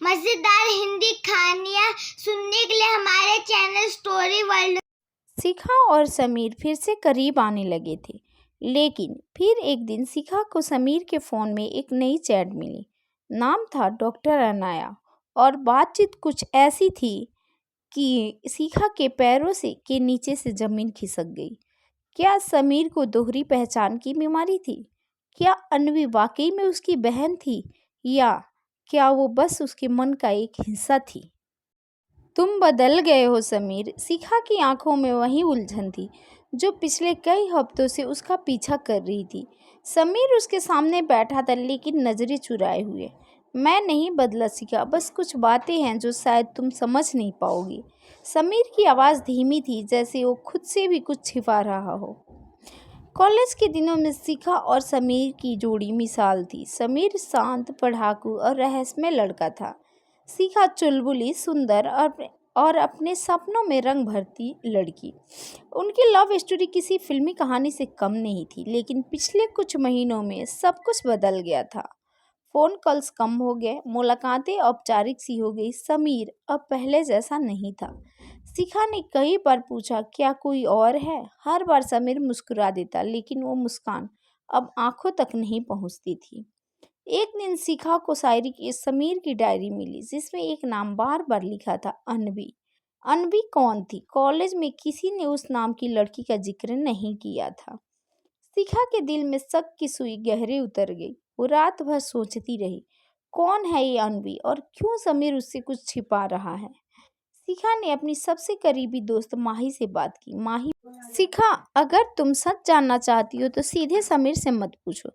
मजेदार हिंदी कहानियाँ सुनने के लिए हमारे चैनल स्टोरी वर्ल्ड। शिखा और समीर फिर से करीब आने लगे थे, लेकिन फिर एक दिन शिखा को समीर के फ़ोन में एक नई चैट मिली। नाम था डॉक्टर अनाया और बातचीत कुछ ऐसी थी कि शिखा के पैरों से के नीचे से ज़मीन खिसक गई। क्या समीर को दोहरी पहचान की बीमारी थी? क्या अन्वी वाकई में उसकी बहन थी, या क्या वो बस उसके मन का एक हिस्सा थी? तुम बदल गए हो समीर। शिखा की आंखों में वही उलझन थी जो पिछले कई हफ्तों से उसका पीछा कर रही थी। समीर उसके सामने बैठा था, लेकिन नजरें चुराए हुए। मैं नहीं बदला शिखा, बस कुछ बातें हैं जो शायद तुम समझ नहीं पाओगी। समीर की आवाज़ धीमी थी, जैसे वो खुद से भी कुछ छिपा रहा हो। कॉलेज के दिनों में शिखा और समीर की जोड़ी मिसाल थी। समीर शांत, पढ़ाकू और रहस्यमय लड़का था। शिखा चुलबुली, सुंदर और अपने सपनों में रंग भरती लड़की। उनकी लव स्टोरी किसी फिल्मी कहानी से कम नहीं थी, लेकिन पिछले कुछ महीनों में सब कुछ बदल गया था। फ़ोन कॉल्स कम हो गए, मुलाकातें औपचारिक सी हो गई। समीर अब पहले जैसा नहीं था। शिखा ने कई बार पूछा, क्या कोई और है? हर बार समीर मुस्कुरा देता, लेकिन वो मुस्कान अब आंखों तक नहीं पहुंचती थी। एक दिन शिखा को शायरी की समीर की डायरी मिली, जिसमें एक नाम बार बार लिखा था, अनवी। अनवी कौन थी? कॉलेज में किसी ने उस नाम की लड़की का जिक्र नहीं किया था। शिखा के दिल में शक की सुई गहरे उतर गई। वो रात भर सोचती रही, कौन है ये अनवी और क्यों समीर उससे कुछ छिपा रहा है। शिखा ने अपनी सबसे करीबी दोस्त माही से बात की। माही, शिखा, अगर तुम सच जानना चाहती हो तो सीधे समीर से मत पूछो,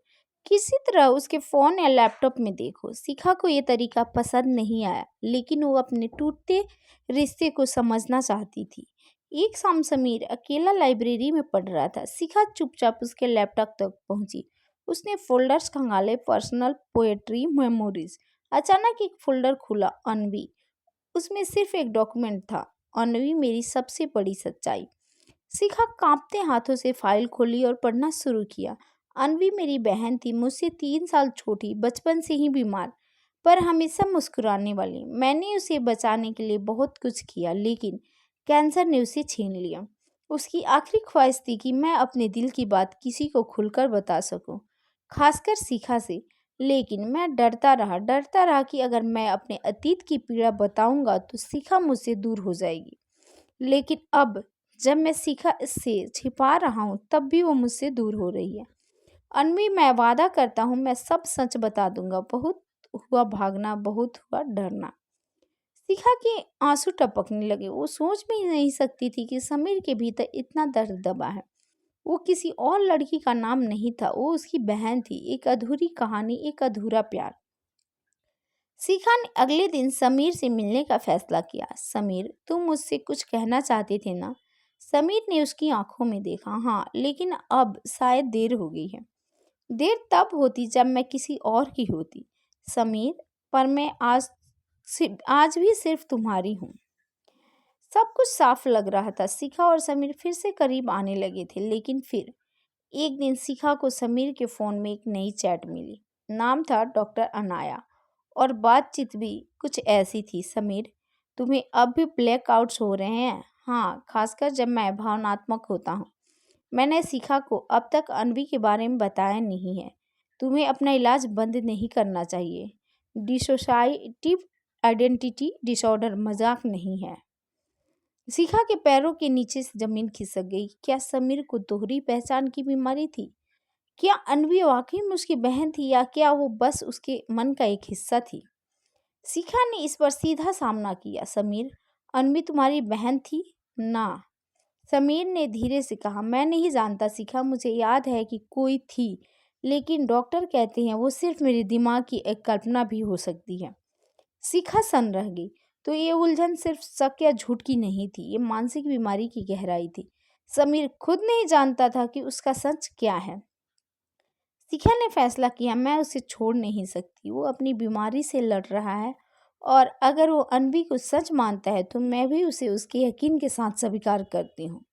किसी तरह उसके फ़ोन या लैपटॉप में देखो। शिखा को ये तरीका पसंद नहीं आया, लेकिन वो अपने टूटते रिश्ते को समझना चाहती थी। एक शाम समीर अकेला लाइब्रेरी में पढ़ रहा था। शिखा चुपचाप उसके लैपटॉप तक पहुंची। उसने फोल्डर्स खंगाले, पर्सनल, पोएट्री, मेमोरीज। अचानक एक फोल्डर खुला, अनवी। उसमें सिर्फ एक डॉक्यूमेंट था, अनवी मेरी सबसे बड़ी सच्चाई। शिखा कांपते हाथों से फाइल खोली और पढ़ना शुरू किया। अनवी मेरी बहन थी, मुझसे 3 साल छोटी, बचपन से ही बीमार, पर हमेशा मुस्कुराने वाली। मैंने उसे बचाने के लिए बहुत कुछ किया, लेकिन कैंसर ने उसे छीन लिया। उसकी आखिरी ख्वाहिश थी कि मैं अपने दिल की बात किसी को खुलकर बता सकूं, खासकर शिखा से। लेकिन मैं डरता रहा कि अगर मैं अपने अतीत की पीड़ा बताऊंगा तो शिखा मुझसे दूर हो जाएगी। लेकिन अब जब मैं शिखा से छिपा रहा हूँ, तब भी वो मुझसे दूर हो रही है। अनवी, मैं वादा करता हूँ, मैं सब सच बता दूंगा। बहुत हुआ भागना, बहुत हुआ डरना। शिखा के आंसू टपकने लगे। वो सोच भी नहीं सकती थी कि समीर के भीतर इतना दर्द दबा है। वो किसी और लड़की का नाम नहीं था, वो उसकी बहन थी। एक अधूरी कहानी, एक अधूरा प्यार। शिखा ने अगले दिन समीर से मिलने का फैसला किया। समीर, तुम मुझसे कुछ कहना चाहते थे ना? समीर ने उसकी आंखों में देखा। हाँ, लेकिन अब शायद देर हो गई है। देर तब होती जब मैं किसी और की होती समीर, पर मैं आज भी सिर्फ तुम्हारी हूँ। सब कुछ साफ लग रहा था। शिखा और समीर फिर से करीब आने लगे थे, लेकिन फिर एक दिन शिखा को समीर के फ़ोन में एक नई चैट मिली। नाम था डॉक्टर अनाया और बातचीत भी कुछ ऐसी थी, समीर, तुम्हें अब भी ब्लैकआउट्स हो रहे हैं? हाँ, खासकर जब मैं भावनात्मक होता हूँ। मैंने शिखा को अब तक अनवी के बारे में बताया नहीं है। तुम्हें अपना इलाज बंद नहीं करना चाहिए। डिसोसाइटिव आइडेंटिटी डिसऑर्डर मजाक नहीं है। शिखा के पैरों के नीचे से जमीन खिसक गई। क्या समीर को दोहरी पहचान की बीमारी थी? क्या अनवी वाकई में उसकी बहन थी, या क्या वो बस उसके मन का एक हिस्सा थी? शिखा ने इस पर सीधा सामना किया। समीर, अनवी तुम्हारी बहन थी ना? समीर ने धीरे से कहा, मैं नहीं जानता शिखा, मुझे याद है कि कोई थी, लेकिन डॉक्टर कहते हैं वो सिर्फ मेरे दिमाग की एक कल्पना भी हो सकती है। शिखा सन रह गई। तो ये उलझन सिर्फ शक या झूठ की नहीं थी, ये मानसिक बीमारी की गहराई थी। समीर खुद नहीं जानता था कि उसका सच क्या है। शिखा ने फैसला किया, मैं उसे छोड़ नहीं सकती। वो अपनी बीमारी से लड़ रहा है, और अगर वो अनवी को सच मानता है तो मैं भी उसे उसके यकीन के साथ स्वीकार करती हूँ।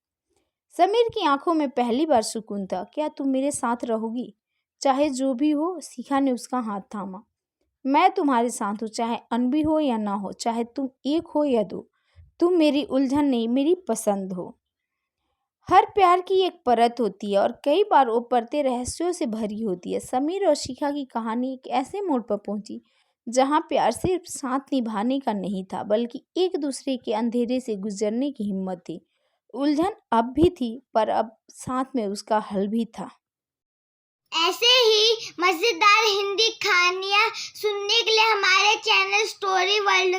समीर की आंखों में पहली बार सुकून था। क्या तुम मेरे साथ रहोगी, चाहे जो भी हो? शिखा ने उसका हाथ थामा। मैं तुम्हारे साथ हूँ, चाहे अन भी हो या ना हो, चाहे तुम एक हो या दो। तुम मेरी उलझन नहीं, मेरी पसंद हो। हर प्यार की एक परत होती है और कई बार वो परतें रहस्यों से भरी होती है। समीर और शिखा की कहानी एक ऐसे मोड़ पर पहुंची जहां प्यार सिर्फ साथ निभाने का नहीं था, बल्कि एक दूसरे के अंधेरे से गुजरने की हिम्मत थी। उलझन अब भी थी, पर अब साथ में उसका हल भी था। ऐसे ही मजेदार हिंदी कहानियाँ सुनने के लिए हमारे चैनल स्टोरी वर्ल्ड